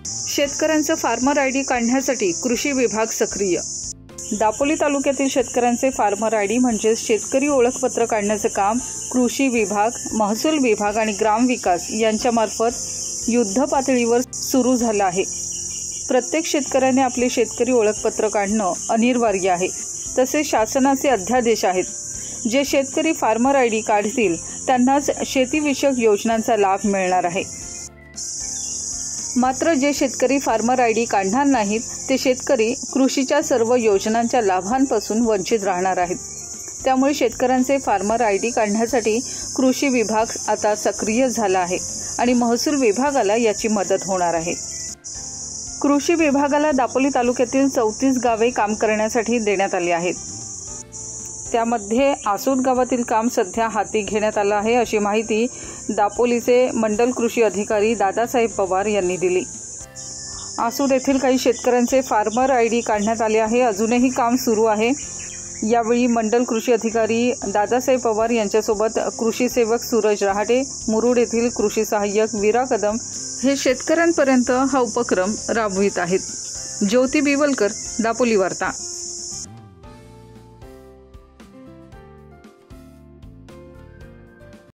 शेतकऱ्यांचं farmer ID काढण्यासाठी कृषी विभाग सक्रिय। दापोली तालुक्यातील शेतकऱ्यांचे फार्मर आयडी म्हणजे शेतकरी ओळखपत्र काढण्याचे काम कृषी विभाग, महसूल विभाग आणि ग्रामविकास यांच्यामार्फत युद्ध पातळीवर सुरू झालं आहे। प्रत्येक शेतकऱ्याने आपले शेतकरी ओळखपत्र काढणं अनिवार्य आहे। तसेच शासनाचे अध्यादेश आहेत। जे शेतकरी फार्मर आयडी काढतील त्यांनाच शेतीविषयक योजनांचा लाभ मिळणार आहे। मात्र जे शेतकरी फार्मर आयडी काढणार नाहीत ते शेतकरी कृषीच्या सर्व योजनांच्या लाभांपासून वंचित राहणार आहेत। त्यामुळे शेतकऱ्यांचे फार्मर आयडी काढण्यासाठी कृषी विभाग आता सक्रिय झाला आहे आणि महसूल विभागाला याची मदत होणार आहे। कृषी विभागाला दापोली तालुक्यातील 34 गावे काम करण्यासाठी देण्यात आली आहेत। त्यामध्ये आसूद गावातील काम सध्या हाती घेण्यात आलं आहे, अशी माहिती दापोलीचे मंडल कृषी अधिकारी दादासाहेब पवार यांनी दिली। आसूद येथील काही शेतकऱ्यांचे फार्मर आयडी काढण्यात आले आहे। अजूनही काम सुरू आहे। यावेळी मंडल कृषी अधिकारी दादासाहेब पवार यांच्यासोबत कृषी सेवक सूरज रहाटे, मुरुड येथील कृषी सहाय्यक वीरा कदम हे शेतकऱ्यांपर्यंत हा उपक्रम राबवित आहेत। ज्योती बिवलकर, दापोली वार्ता।